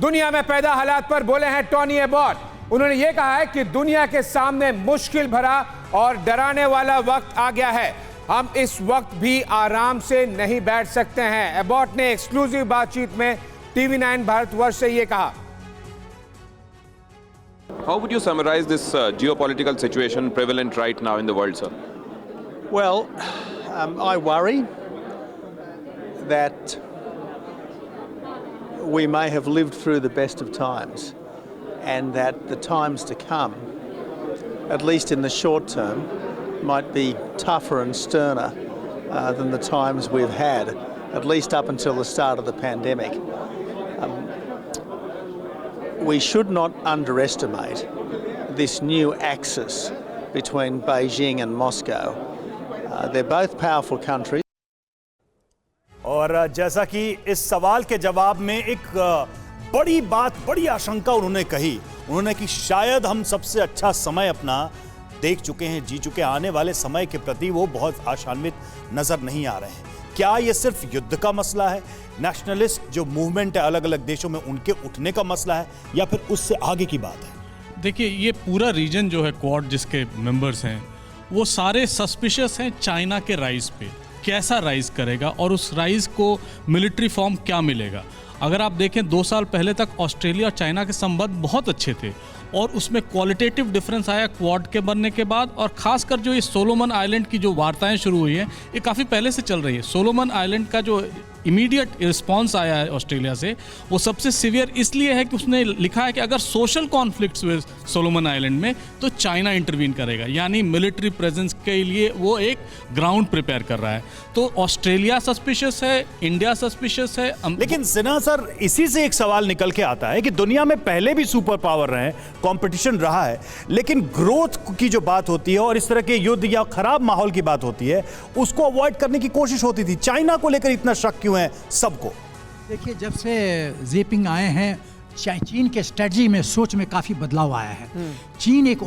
दुनिया में पैदा हालात पर बोले हैं टोनी एबॉट। उन्होंने ये कहा है कि दुनिया के सामने मुश्किल भरा और डराने वाला वक्त आ गया है। हम इस वक्त भी आराम से नहीं बैठ सकते हैं। एबॉट ने एक्सक्लूसिव बातचीत में TV9 भारतवर्ष से ये कहा। How would you summarize this geopolitical situation prevalent right now in the world, sir? Well, I worry that we may have lived through the best of times, and that the times to come, at least in the short term, might be tougher and sterner than the times we've had, at least up until the start of the pandemic. We should not underestimate this new axis between Beijing and Moscow. They're both powerful countries. और जैसा कि इस सवाल के जवाब में एक बड़ी बात, बड़ी आशंका उन्होंने कही, उन्होंने कि शायद हम सबसे अच्छा समय अपना देख चुके हैं, जी चुके, आने वाले समय के प्रति वो बहुत आशान्वित नजर नहीं आ रहे हैं। क्या ये सिर्फ युद्ध का मसला है, नेशनलिस्ट जो मूवमेंट है अलग अलग देशों में उनके उठने का मसला है, या फिर उससे आगे की बात है? देखिए, ये पूरा रीजन जो है, क्वाड जिसके मेंबर्स हैं, वो सारे सस्पिशियस हैं चाइना के राइज पे। कैसा राइज करेगा और उस राइज को मिलिट्री फॉर्म क्या मिलेगा। अगर आप देखें 2 साल पहले तक ऑस्ट्रेलिया और चाइना के संबंध बहुत अच्छे थे और उसमें क्वालिटेटिव डिफरेंस आया क्वाड के बनने के बाद। और खासकर जो ये सोलोमन आइलैंड की जो वार्ताएं शुरू हुई हैं, ये काफ़ी पहले से चल रही है। सोलोमन आइलैंड का जो इमीडिएट रिस्पांस आया है ऑस्ट्रेलिया से, वो सबसे सीवियर इसलिए है कि उसने लिखा है कि अगर सोशल कॉन्फ्लिक्ट्स हुए सोलोमन आइलैंड में तो चाइना इंटरवीन करेगा, यानी मिलिट्री प्रेजेंस के लिए वो एक ग्राउंड प्रिपेयर कर रहा है। तो ऑस्ट्रेलिया सस्पिशियस है, इंडिया सस्पिशियस है। लेकिन सिन्हा सर, इसी से एक सवाल निकल के आता है कि दुनिया में पहले भी सुपर पावर रहे, कंपटीशन रहा है, लेकिन ग्रोथ की जो बात होती है और इस तरह के युद्ध या खराब माहौल की बात होती है, उसको अवॉइड करने की कोशिश होती थी। चाइना को लेकर इतना शक क्यों है सबको? देखिए, जब से जीपिंग आए हैं, चीन के स्ट्रेटजी में, सोच में काफ़ी बदलाव आया है। चीन एक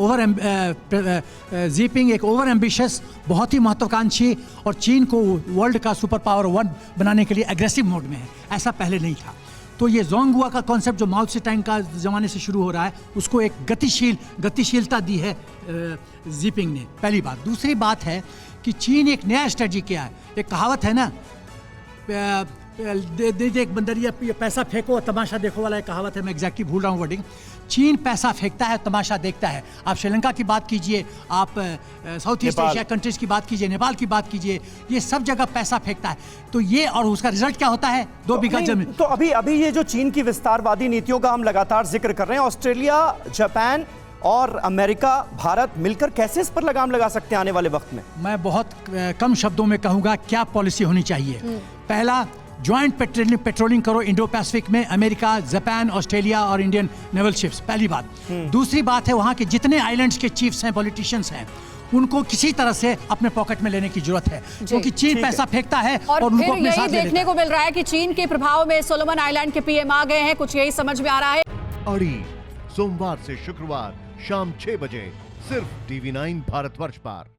जीपिंग एक ओवर एम्बिशियस, बहुत ही महत्वाकांक्षी, और चीन को वर्ल्ड का सुपर पावर 1 बनाने के लिए एग्रेसिव मोड में है। ऐसा पहले नहीं था। तो ये जोंगहुआ का कॉन्सेप्ट जो माओ त्से-टुंग का ज़माने से शुरू हो रहा है, उसको एक गतिशीलता दी है जीपिंग ने, पहली बात। दूसरी बात है कि चीन एक नया स्ट्रेटजी किया है। एक कहावत है ना, देख बंदरिया पैसा फेंको तमाशा देखो वाला एक कहावत है, मैं एग्जैक्टली भूल रहा हूँ वर्डिंग। चीन पैसा फेंकता है, तमाशा देखता है। आप श्रीलंका की बात कीजिए, आप साउथ ईस्ट एशिया कंट्रीज की बात कीजिए, नेपाल की बात कीजिए, ये सब जगह पैसा फेंकता है। तो ये, और उसका रिजल्ट क्या होता है? 2 बीघा जमीन। तो अभी ये जो चीन की विस्तारवादी नीतियों का हम लगातार जिक्र कर रहे हैं, ऑस्ट्रेलिया, जापान और अमेरिका, भारत मिलकर कैसे इस पर लगाम लगा सकते हैं आने वाले वक्त में? मैं बहुत कम शब्दों में कहूँगा क्या पॉलिसी होनी चाहिए। पहला, ज्वाइंट पेट्रोलिंग करो इंडो पैसिफिक में, अमेरिका, जापान, ऑस्ट्रेलिया और इंडियन नेवल शिप्स, पहली बात। दूसरी बात है, वहाँ के जितने आइलैंड्स के चीफ्स हैं, पॉलिटिशियंस हैं, उनको किसी तरह से अपने पॉकेट में लेने की जरूरत है, क्योंकि चीन पैसा फेंकता है और उनको अपने साथ ले लेता है। देखने को मिल रहा है कि चीन के प्रभाव में सोलोमन आइलैंड के PM आ गए हैं, कुछ यही समझ में आ रहा है। अड़ी सोमवार से शुक्रवार शाम 6 बजे सिर्फ TV9 भारतवर्ष पर।